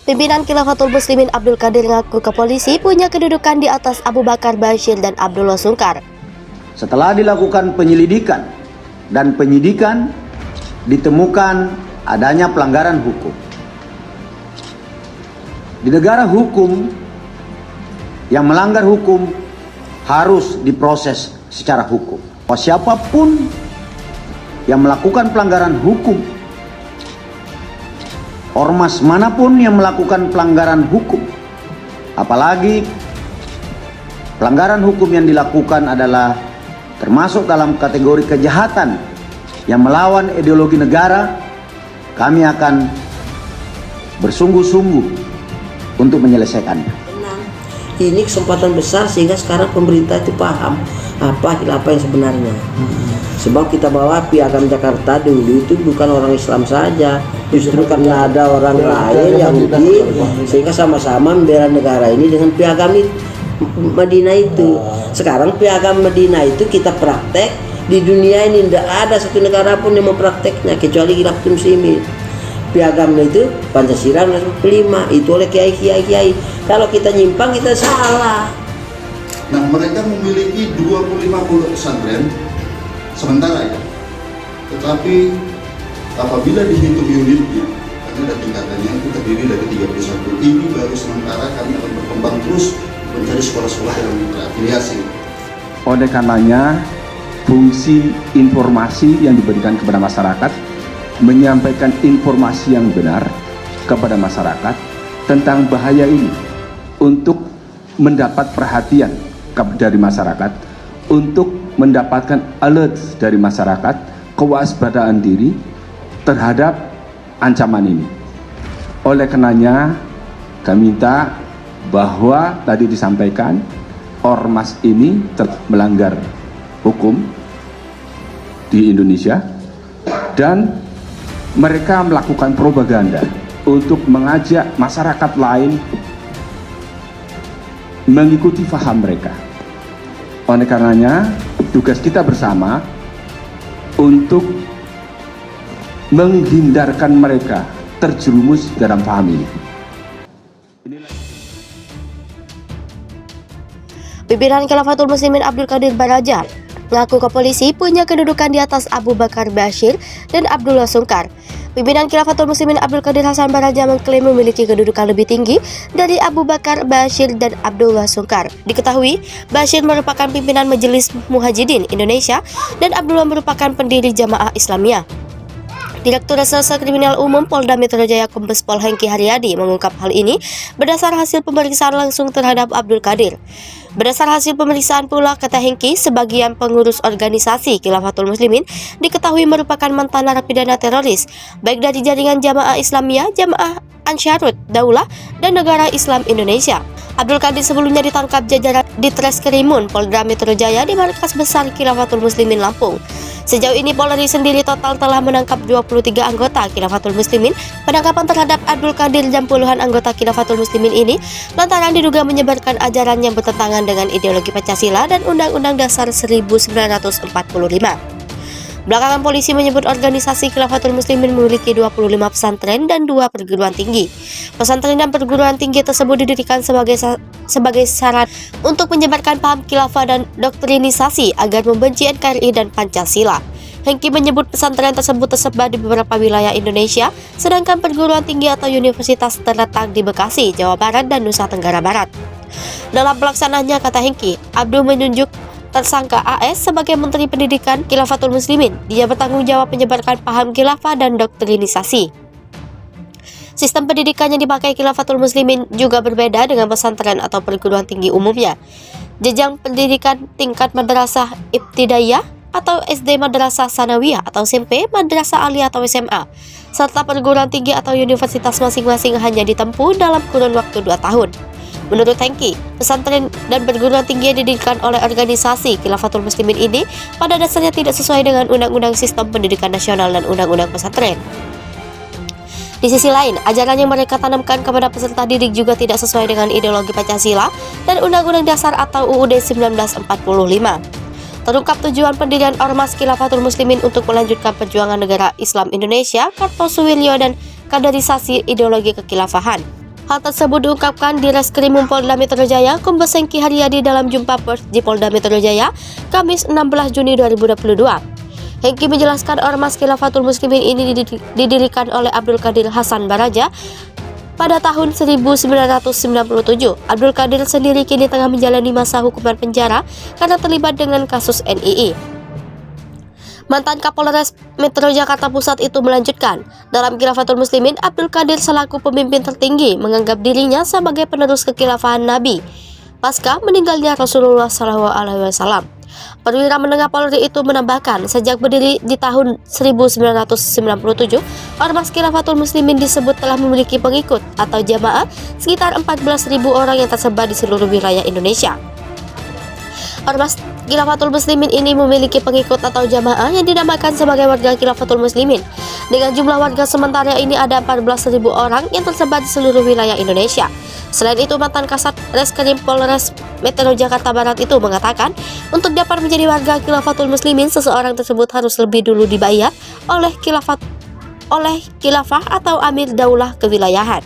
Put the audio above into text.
Pimpinan Khilafatul Muslimin Abdul Qadir ngaku ke polisi punya kedudukan di atas Abu Bakar Bashir dan Abdullah Sungkar. Setelah dilakukan penyelidikan dan penyidikan, ditemukan adanya pelanggaran hukum. Di negara hukum, yang melanggar hukum harus diproses secara hukum. Siapapun yang melakukan pelanggaran hukum, ormas manapun yang melakukan pelanggaran hukum, apalagi pelanggaran hukum yang dilakukan adalah termasuk dalam kategori kejahatan yang melawan ideologi negara, kami akan bersungguh-sungguh untuk menyelesaikannya. Ini kesempatan besar sehingga sekarang pemerintah itu paham apa yang sebenarnya. Sebab kita bawa Piagam Jakarta dulu itu bukan orang Islam saja, justru karena ada orang lain Yahudi, sehingga sama-sama membela negara ini dengan Piagam Madinah itu. Sekarang Piagam Madinah itu kita praktek di dunia ini, tidak ada satu negara pun yang memprakteknya kecuali Khilafatul Muslimin. Piagamnya itu Pancasila 45 itu oleh kiai. Kalau kita nyimpang kita salah. Nah, mereka memiliki 25 pondok pesantren sementara ya. Tetapi apabila dihitung unitnya, karena ada tingkatannya itu terdiri dari 31. Ini baru sementara, kami akan berkembang terus mencari sekolah-sekolah yang terafiliasi. Oleh karenanya, fungsi informasi yang diberikan kepada masyarakat, menyampaikan informasi yang benar kepada masyarakat tentang bahaya ini, untuk mendapat perhatian dari masyarakat, untuk mendapatkan alert dari masyarakat, kewaspadaan diri terhadap ancaman ini. Oleh karenanya, kami minta bahwa tadi disampaikan ormas ini melanggar hukum di Indonesia dan mereka melakukan propaganda untuk mengajak masyarakat lain mengikuti faham mereka. Oleh karenanya, tugas kita bersama untuk menghindarkan mereka terjerumus dalam faham ini. Pimpinan Khilafatul Muslimin Abdul Qadir Baraja ngaku ke polisi punya kedudukan di atas Abu Bakar Bashir dan Abdullah Sungkar. Pimpinan Khilafatul Muslimin Abdul Qadir Hasan Baraja mengklaim memiliki kedudukan lebih tinggi dari Abu Bakar Bashir dan Abdullah Sungkar. Diketahui, Bashir merupakan pimpinan Majelis Muhajidin Indonesia dan Abdullah merupakan pendiri Jamaah Islamiyah. Direktur Reserse Kriminal Umum Polda Metro Jaya Kombes Pol Hengki Haryadi mengungkap hal ini berdasar hasil pemeriksaan langsung terhadap Abdul Qadir. Berdasar hasil pemeriksaan pula, kata Hengki, sebagian pengurus organisasi Khilafatul Muslimin diketahui merupakan mantan narapidana teroris, baik dari jaringan Jamaah Islamiyah, Jamaah Ansharut Daulah, dan Negara Islam Indonesia. Abdul Qadir sebelumnya ditangkap jajaran di Treskrimun Polda Metro Jaya di markas besar Khilafatul Muslimin Lampung. Sejauh ini Polri sendiri total telah menangkap 23 anggota Khilafatul Muslimin. Penangkapan terhadap Abdul Qadir dan puluhan anggota Khilafatul Muslimin ini lantaran diduga menyebarkan ajaran yang bertentangan dengan ideologi Pancasila dan Undang-Undang Dasar 1945. Belakangan polisi menyebut organisasi Khilafatul Muslimin memiliki 25 pesantren dan 2 perguruan tinggi. Pesantren dan perguruan tinggi tersebut didirikan sebagai syarat untuk menyebarkan paham khilafah dan doktrinisasi agar membenci NKRI dan Pancasila. Hengki menyebut pesantren tersebut tersebar di beberapa wilayah Indonesia, sedangkan perguruan tinggi atau universitas terletak di Bekasi, Jawa Barat, dan Nusa Tenggara Barat. Dalam pelaksanaannya, kata Hengki, Abdul menunjuk tersangka AS sebagai Menteri Pendidikan Khilafatul Muslimin. Dia bertanggung jawab menyebarkan paham khilafah dan doktrinisasi. Sistem pendidikan yang dipakai Khilafatul Muslimin juga berbeda dengan pesantren atau perguruan tinggi umumnya. Jenjang pendidikan tingkat madrasah ibtidaiyah atau SD, madrasah sanawiyah atau SMP, madrasah aliyah atau SMA, serta perguruan tinggi atau universitas masing-masing hanya ditempuh dalam kurun waktu 2 tahun. Menurut Hengki, pesantren dan perguruan tinggi yang didirikan oleh organisasi Khilafatul Muslimin ini pada dasarnya tidak sesuai dengan Undang-Undang Sistem Pendidikan Nasional dan Undang-Undang Pesantren. Di sisi lain, ajaran yang mereka tanamkan kepada peserta didik juga tidak sesuai dengan ideologi Pancasila dan Undang-Undang Dasar atau UUD 1945. Terungkap tujuan pendirian Ormas Khilafatul Muslimin untuk melanjutkan perjuangan negara Islam Indonesia, Kartosuwiryo, dan kaderisasi ideologi kekhilafahan. Hal tersebut diungkapkan di Reskrimum Polda Metro Jaya Kombes Hengki Haryadi dalam jumpa pers di Polda Metro Jaya Kamis 16 Juni 2022. Hengki menjelaskan Ormas Khilafatul Muslimin ini didirikan oleh Abdul Qadir Hasan Baraja pada tahun 1997. Abdul Qadir sendiri kini tengah menjalani masa hukuman penjara karena terlibat dengan kasus NII. Mantan Kapolres Metro Jakarta Pusat itu melanjutkan, dalam Khilafatul Muslimin, Abdul Qadir selaku pemimpin tertinggi menganggap dirinya sebagai penerus kekhilafahan Nabi pasca meninggalnya Rasulullah SAW. Perwira menengah Polri itu menambahkan, sejak berdiri di tahun 1997, Ormas Khilafatul Muslimin disebut telah memiliki pengikut atau jamaah sekitar 14.000 orang yang tersebar di seluruh wilayah Indonesia. Ormas Khilafatul Muslimin ini memiliki pengikut atau jamaah yang dinamakan sebagai warga Khilafatul Muslimin. Dengan jumlah warga sementara ini ada 14.000 orang yang tersebar di seluruh wilayah Indonesia. Selain itu, mantan Kasat Reskrim Polres Metro Jakarta Barat itu mengatakan, untuk dapat menjadi warga Khilafatul Muslimin, seseorang tersebut harus lebih dulu dibayar oleh khilafah atau amir daulah kewilayahan.